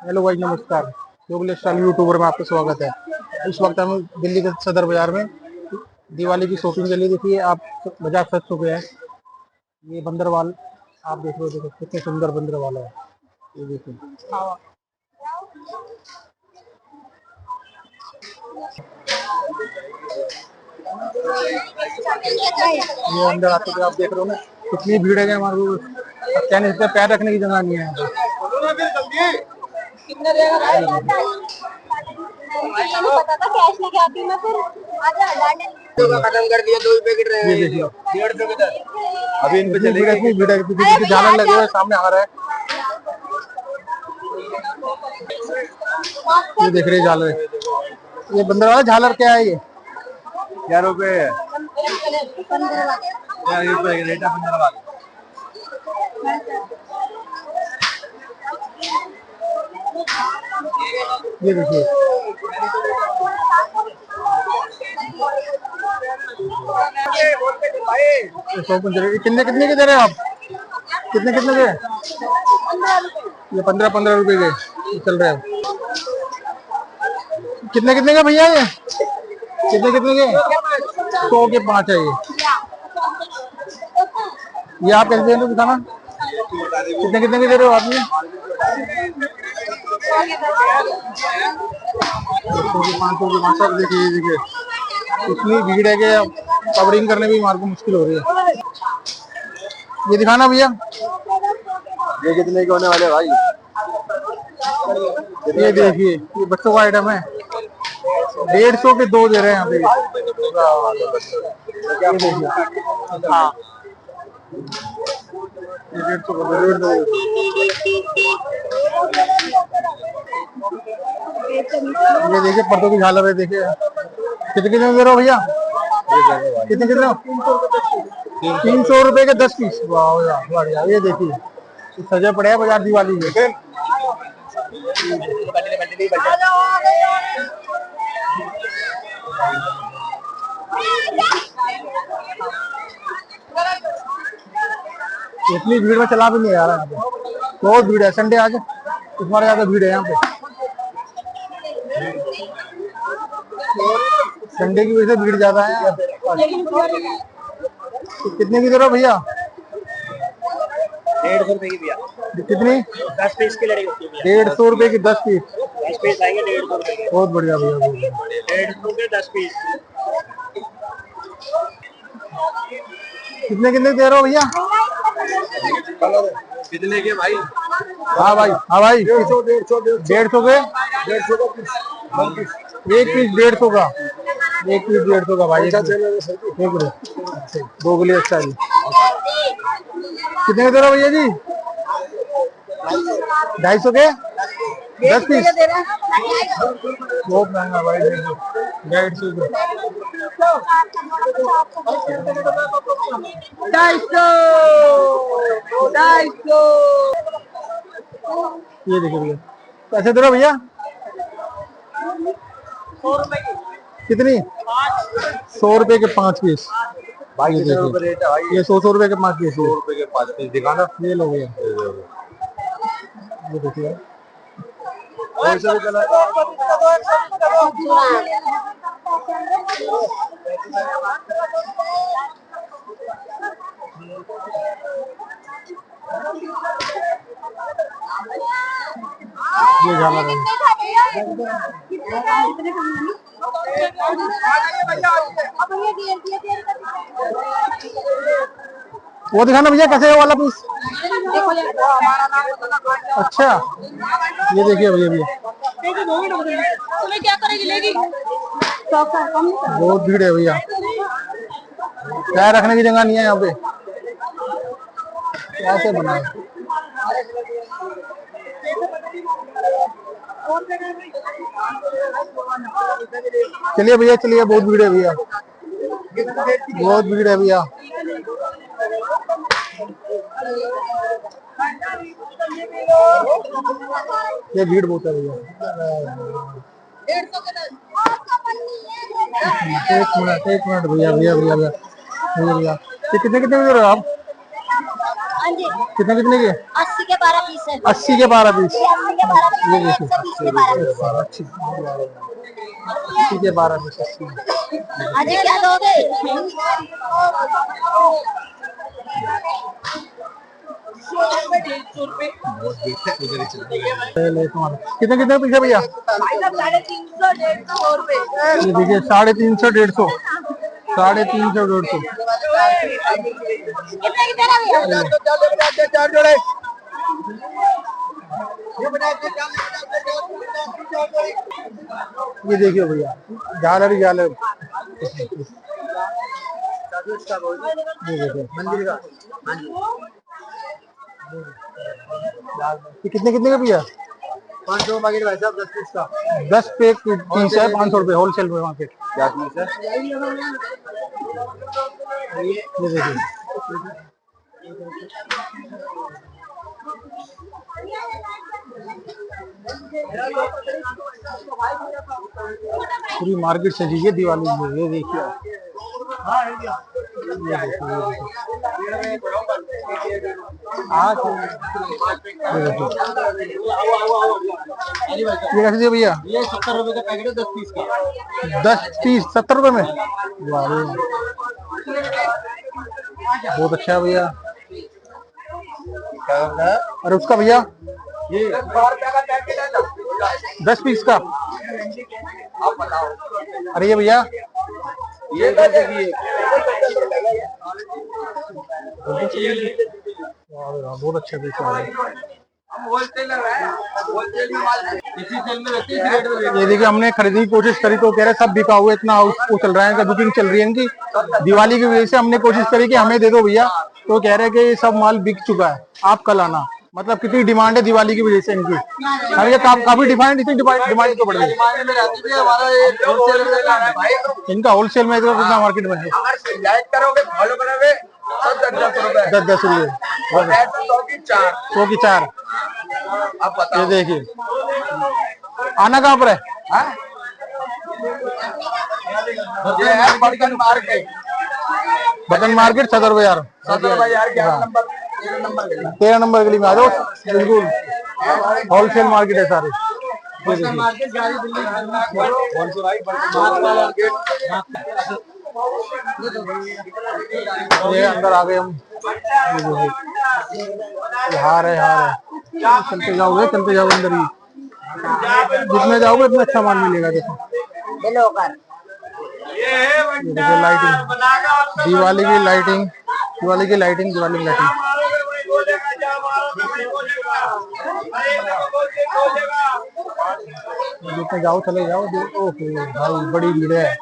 Hello भाई, नमस्कार। योगलेश style YouTuber में आपका स्वागत है। इस वक्त हम दिल्ली के सदर बाजार में दिवाली की शॉपिंग के लिए देखिए आप बाजार सज चुके हैं। ये बंदरवाल आप देख रहे हो, देखो कितने सुंदर बंदरवाल है। ये देखिए, ये अंदर आते हुए आप देख रहे हो ना, कितनी भीड़ है। हमारे को क्या नहीं, इसमें पैर रखने की जगह नहीं है यहाँ पे। कितना देगा भाई? पता था कैश लेके आती मैं फिर खत्म कर दिया। 2 पैकेट रह गए। 150 के अभी इन पे चलेगा। इतनी भीड़ है, क्योंकि झालर लगे हुए सामने आ रहा है। ये देख रहे झालर, ये बंदर वाला झालर क्या है? ये क्या रुपए है? 15 रेट है 15 वाला। ये देखिए, कितने कितने के दे रहे हैं आप? कितने कितने के? ये 15-15 रुपए के चल रहे हैं। कितने कितने का भैया? ये कितने कितने के? 100 के 5 है। ये आप कैसे दे रहे हो? दिखाना, कितने कितने के दे रहे हो आप? ये 500 के 5। देखिए देखिए, इतनी भीड़ है कि कवरिंग करने भी हमारे को मुश्किल हो रही है। ये दिखाना भैया, ये कितने के होने वाले भाई? ये देखिए, ये बच्चों का आइटम है। 150 के 2 दे रहे हैं यहाँ पे। हाँ, 150 ये देखिए, पर्दों की झालर है। देखिए कितने कितने दे रहे हो भैया? कितने कितने? 300 रुपए के 10 पीस। वाह बढ़िया। ये देखिए, सजा पड़े हैं बाजार दिवाली में। इतनी भीड़ में चला भी नहीं आ रहा है यहाँ पे। बहुत भीड़ है, संडे आज तुम्हारे ज्यादा भीड़ है यहाँ पे। संडे की वजह से भीड़ ज्यादा है। कितने की दे रहे हो भैया? 150 रुपए की भैया। कितनी? 10 पीस की लड़ी होती है। 150 रुपए की 10 पीस। 10 पीस आएंगे 150 रुपए के। बहुत बढ़िया भैया, 150 के 10 पीस। कितने कितने दे रहे हो भैया? कितने के भाई? हाँ भाई, हाँ भाई, 150 के 150 एक पीस 150 का। एक पीस 150 का भाई। दो के लिए अच्छा जी। कितने के दे रहे हो भैया जी? 250 के 10 पीस। बहुत महंगा भाई, 150 के 250। ये देखिए भैया, कैसे दे रहे हो भैया? 100 रुपए की। कितनी? 100 रुपए के 5 पीस भाई। ये देखिए, ये 100 रुपए के 5 पीस। 100 रुपए के 5 पीस दिखाना। ये लो भैया, ये देखिए। ये झालर है। वो दिखाना भैया, कैसे है वाला पीस? अच्छा, ये देखिए भैया भैया, तुम्हें क्या करेगी? लेगी बहुत भीड़ है भैया। पैर रखने की जगह नहीं है यहाँ पे। कैसे बनाए? चलिए भैया, चलिए। बहुत भीड़ है भैया, बहुत भीड़ है भैया। ये भीड़ बहुत है भैया। 1 मिनट भैया भैया भैया भैया भैया। ये कितने कितने दे रहे हो आप? हाँ जी, कितने कितने के? 80 के 12 पीस है। 80 के 12 पीस। 80 के 12 पीस ये है, देखिए 120 के 12 पीस है। 80 के 12 पीस 80। अजी क्या दोगे? कितने कितने पीस है भैया? भाई साहब 350 150 रुपए। ये देखिए 350 150, 350 150। कितने कितने का भैया? चार जोड़े ये देखिए भैया झालर ही झालर। ये देखिए मंदिर का। ये कितने कितने का भैया? 500 पैकेट भाई साहब 10 पीस का। 10 पैक पीस है 500 रुपए होलसेल में मार्केट। क्या पीस है? ये देखिए पूरी मार्केट सजी है दिवाली में। ये देखिए ये कैसे दिए भैया? ये 70 रुपए का पैकेट है 10 पीस का। 10 पीस 70 रुपए में। वाह बहुत अच्छा है भैया। अरे उसका भैया ये 12 रुपए का पैकेट है 10 पीस का। आप बताओ। अरे ये भैया ये देखिए बहुत अच्छा पीस है। हम होलसेलर हैं, होलसेल में माल इसी सेल में रहती है, इसी रेट में ये देखिए हमने खरीदने की कोशिश करी तो कह रहे सब बिका हुआ, इतना वो चल रहा है, बुकिंग चल रही है इनकी दिवाली की वजह से। हमने कोशिश करी कि हमें दे दो भैया, तो कह रहे कि सब माल बिक चुका है, आप कल आना। मतलब कितनी डिमांड है दिवाली की वजह से इनकी। अरे ये काफी डिमांड, इतनी डिमांड तो बढ़ गई में रहती है हमारा ये होलसेलर का काम है भाई। इनका। होलसेल में तो कितना मार्केट में है? अगर लाइक करोगे फॉलो करोगे तो 10 रुपए 10 रुपये 100 की 4। 100 की 4। अब बताओ। ये देखिए आना कहाँ पर है? ये है बर्तन मार्केट, बटन मार्केट सदर बाजार। सदर बाजार 11 नंबर 13 13 नंबर नंबर गली में आ जाओ, बिल्कुल होलसेल मार्केट है सारे। बर्तन मार्केट गाड़ी दिल्ली मार्केट। ये अंदर आ गए हम। हार है हार है। चलते जाओगे अंदर ही, जितने जाओगे उतना अच्छा माल मिलेगा। देखो लाइटिंग, दिवाली की लाइटिंग, दिवाली की लाइटिंग, दिवाली की लाइटिंग। जितने जाओ चले जाओ। ओहो भाई बड़ी भीड़ है।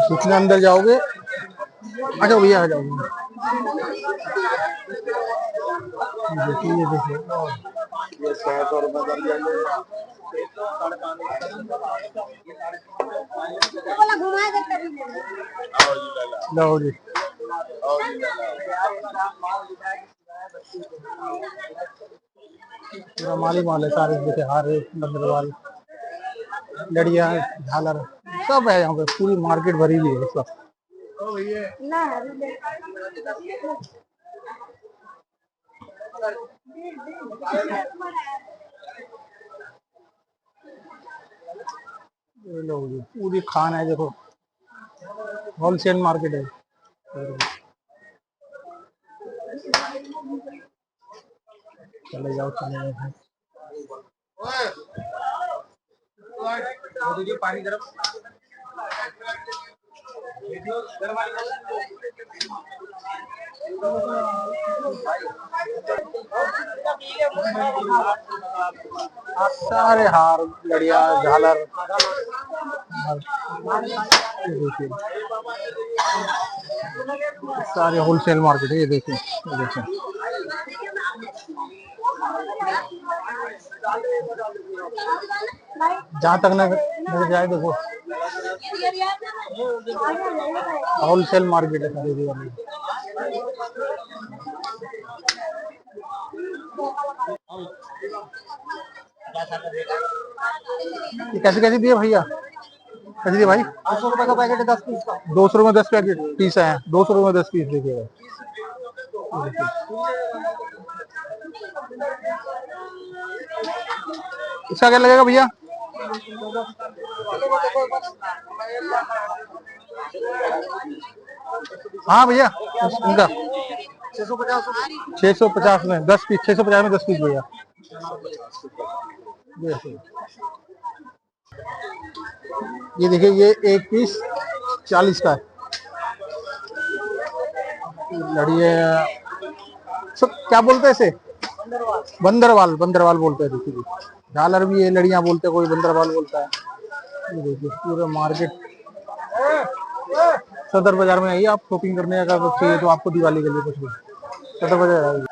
जितने अंदर जाओगे, अच्छा भैया आ जाओगे। देखिए ये देखिए ये 100 रुपए लो जी। पूरा माली माल है सारे। देखे हार, बंदरवाल, लड़िया, झालर सब है यहाँ पे। पूरी मार्केट भरी हुई है सब। ये लो जी पूरी खान है। देखो होलसेल मार्केट है। चले जाओ चले जाओ। पानी गरम। सारे हार, लड़िया, झालर, सारे होलसेल मार्केट है। ये देखिए ये देखिए जहाँ तक नजर जाए देखो होलसेल मार्केट है सारी दिवाली। ये कैसे कैसे दिए भैया? कैसे दिए भाई? 200 रुपए का पैकेट है 10 पीस का। 200 रुपए 10 पैकेट पीस है, 200 रुपए 10 पीस देखिएगा। इसका क्या लगेगा भैया? हाँ भैया इनका 650 में 10 पीस, 650 में 10 पीस भैया। ये देखिए ये एक पीस 40 का है। लड़ी है सब क्या बोलते हैं इसे? बंदरवाल, बंदरवाल बोलते हैं। देखिए झालर भी है, लड़ियां बोलते हैं, कोई बंदरवाल बोलता है। ये देखिए पूरा मार्केट सदर बाजार में आइए आप शॉपिंग करने का चाहिए तो आपको दिवाली के लिए कुछ भी सदर बाजार आइए।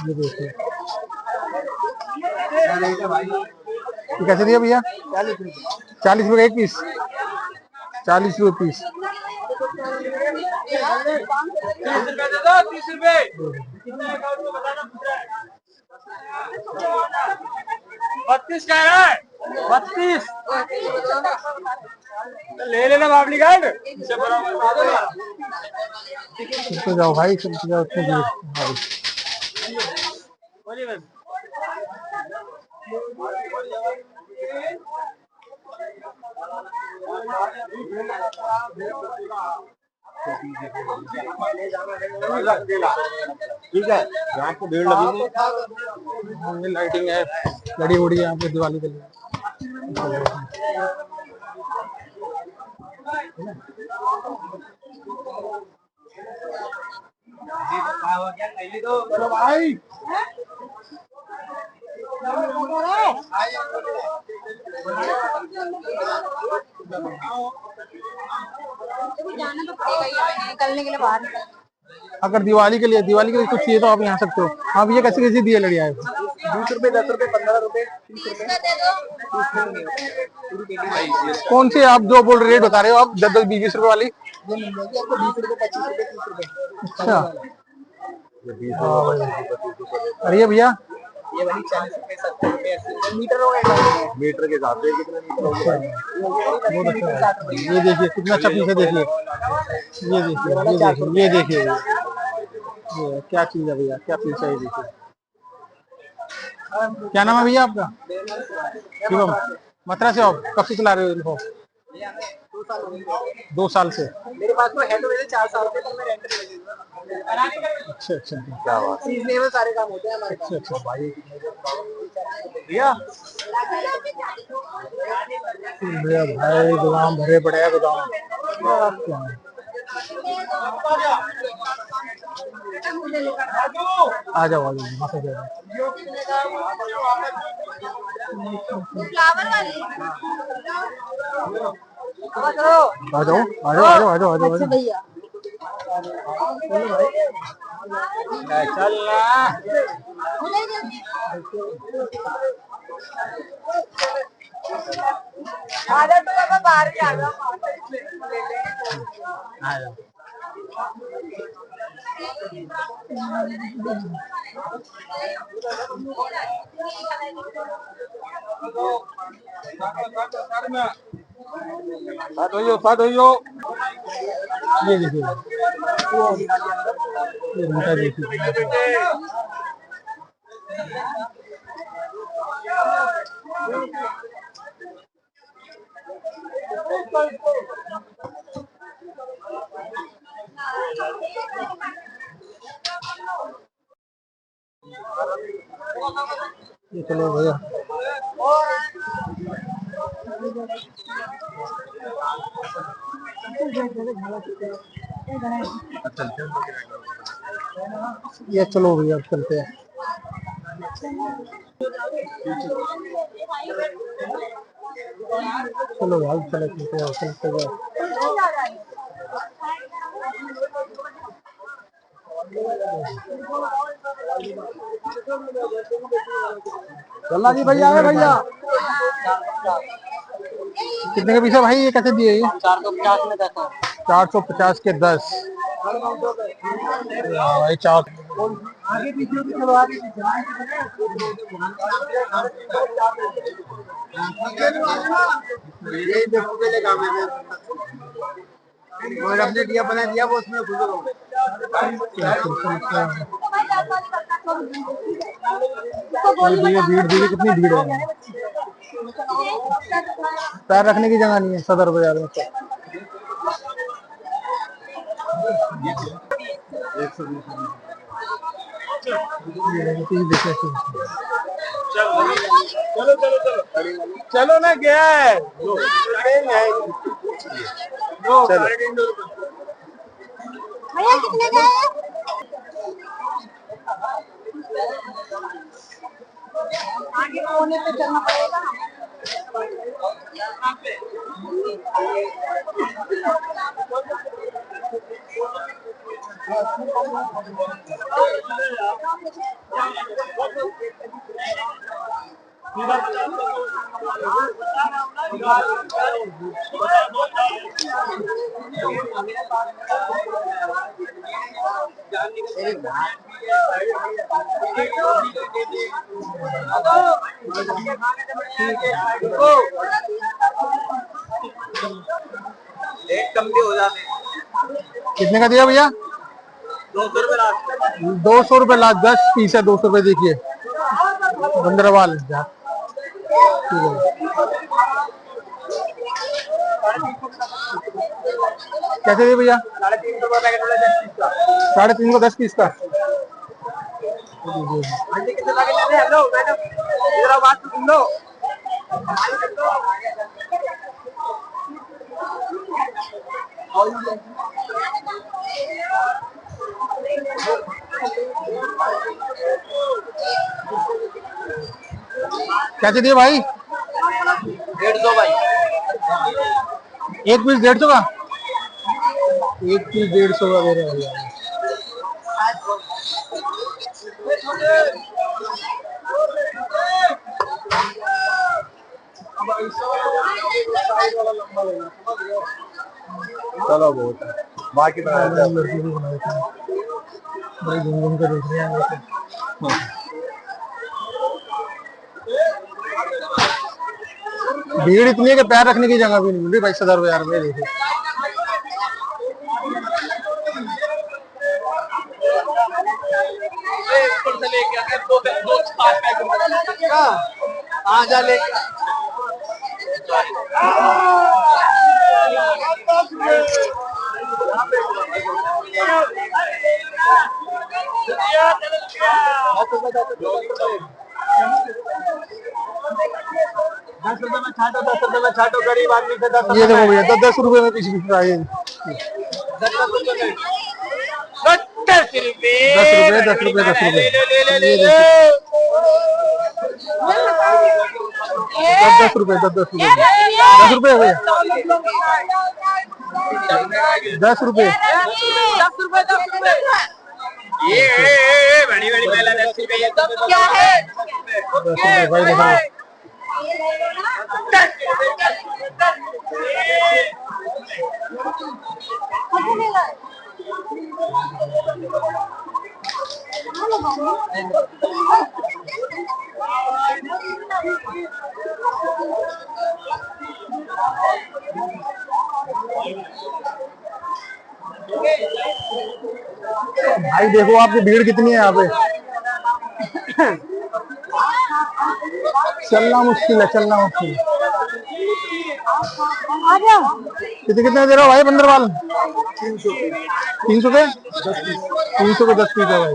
ये देखिए ये कैसे दिया भैया? 40 रुपए एक पीस, 40 रुपए पीस। 30 रुपए। 32 का है, 32 ले लेना बाबली गार्ड। चलते जाओ भाई, चलते जाओ। ठीक है, यहाँ पे भीड़ लगी है, लाइटिंग है, लड़ी उड़ी है यहाँ पे दिवाली के लिए। चलो भाई जाना तो पड़ेगा ही, निकलने के लिए बाहर। अगर दिवाली के लिए कुछ चाहिए तो आप यहाँ सकते हो। हाँ भैया कैसे कैसे दिए लड़िया? 20 रुपए, 10 रुपए, 15 रुपए। कौन सी आप जो बोल रेट बता रहे हो आप? 10 20 रुपए वाली ये मिल जाएगी आपको 20 रुपए, 25 रुपए, 30 रुपए। अच्छा। अरे ये भैया ये वाली 40 रुपए, 70 रुपए, 80 रुपए मीटर हो गया। मीटर के हिसाब से कितने मीटर हो गया? बहुत अच्छा है। ये देखिए कितना अच्छा पीस है। देखिए ये देखिए ये देखिए ये क्या चीज है भैया, क्या पीस है ये देखिए। क्या नाम है भैया आपका? शिवम। मथुरा से आप कब से चला रहे हो इनको? 2 साल से। मेरे पास में है तो मेरे 4 साल के, तो मैं रेंट पे लगी हूँ। अच्छा अच्छा क्या बात। सीजनेबल सारे काम होते हैं हमारे। अच्छा अच्छा भाई भैया भाई गोदाम भरे पड़े हैं गोदाम। क्या है? आ जाओ मत जाओ। फ्लावर वाली आ जाओ आ जाओ आ जाओ आ जाओ आ जाओ। अच्छा भैया चल ना आधा तो बाबा बाहर ही आ जाओ। आ जाओ। साथ हो ये देखिए ये मोटा देखिए। ये चलो भैया ये चलो भैया चलते हैं। चलो भाई चलो चलते हैं। चलना जी भैया है भैया। कितने के पीछे भाई? ये कैसे दिए? ये 450 में 10 है। 450 के 10 भाई। 4 आगे पीछे भी चलो आगे पीछे यही देखो पहले काम है और अपने दिया बना दिया वो उसमें घुस रहा भीड़ भीड़ कितनी भीड़ है, पैर रखने की जगह नहीं है सदर बाजार में। चलो चलो चलो चलो ना क्या है भैया कितने का है? आगे कोने पे चलना पड़ेगा। एक कम भी हो जाते कितने का दिया भैया? 200 रुपए लाख, 10 पीस है 200 रुपए। देखिए बंदरवाल कैसे दिए भैया? 350 रुपए पैकेट वाला 10 पीस का। 350 10 पीस का। कितने पैकेट लेते हैं लोग? मैडम इधर बात तो सुन लो। कैसे दिए भाई? 150 भाई। एक पीस 150 का, एक पीस 150 का दे रहे हैं भैया। चलो बहुत है बाकी लड़की भी बना देते हैं भाई, घूम घूम के देख रहे हैं वैसे। भीड़ इतनी है कि पैर रखने की जगह भी नहीं मिल रही भाई सदर बाजार में। देखिए आ जा लेके ₹10 में छाटो गरीब आदमी से 10। ये देखो भैया 10 रुपए में पीस बिक रहा है। 10 रुपए 10 रुपए 10 रुपए। ले 10 रुपए 10 रुपए 10 रुपए भैया 10 रुपए। ये बड़ी बड़ी पहला 10 रुपए क्या है? 10 रुपए भाई देखो। भाई देखो आपकी भीड़ कितनी है यहाँ पे। चलना मुश्किल है, चलना मुश्किल है। कितने कितने दे रहा हो भाई बंदरवाल? 300 के 300 के 10 पीस है भाई।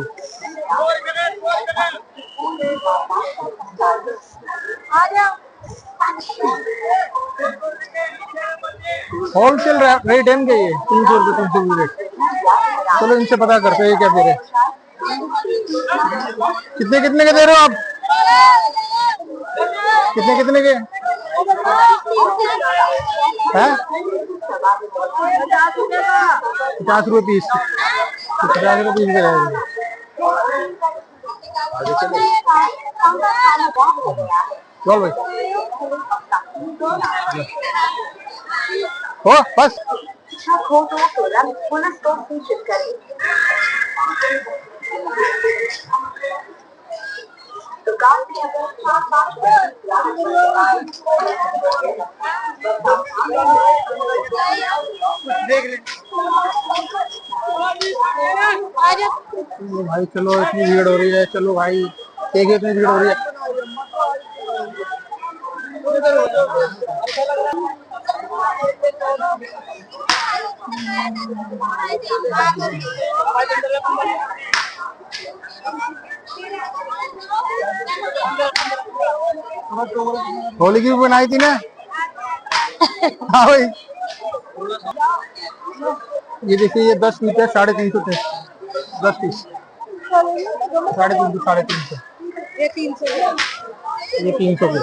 होलसेल रेट है इनके, ये 300 रुपये 300 रेट। चलो इनसे पता करते हैं क्या दे रहे। कितने कितने के दे रहे हो आप? कितने कितने के हैं? 50 रुपये पीस। 50 रुपये पीस दे रहे हैं। चल भाई हो बस। भाई चलो, इतनी भीड़ हो रही है, चलो भाई देखिए इतनी भीड़ हो रही है। होली की भी बनाई थी ना। हाँ भाई, ये देखिए, ये 10 पीस है, 350 थे 10 पीस, 350, 350। ये 300 ये 300 के।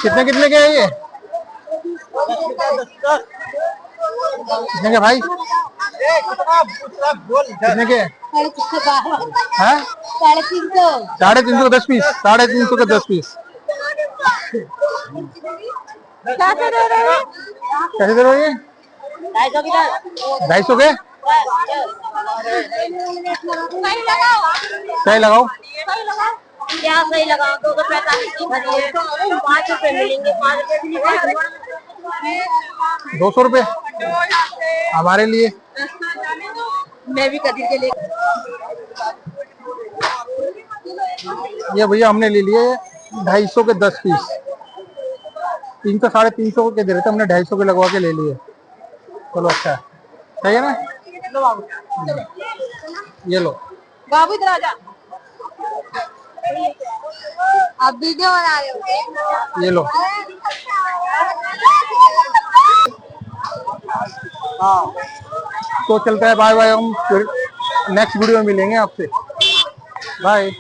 कितने कितने के है ये? कितने के भाई? कितने के? हाँ? 350। 350 का 10 पीस, 350 का 10 पीस। कैसे दे रहे हैं? कैसे दे रहे हो ये? 250 के? सही लगाओ। सही लगाओ। क्या सही लगाओ? 245 की खरीद 5 रुपए मिलेंगे, 5 रुपए 200 रुपए हमारे लिए। मैं भी कदीर के लिए। ये भैया हमने ले लिए 250 के 10 पीस। 300 350 के दे रहे थे, हमने 250 के लगवा के ले लिए। चलो अच्छा है, सही है ना? ये लो बाबू इधर आजा। आप वीडियो बना रहे हो? ये लो। हाँ, तो चलता है, बाय बाय। हम फिर नेक्स्ट वीडियो में मिलेंगे आपसे। बाय।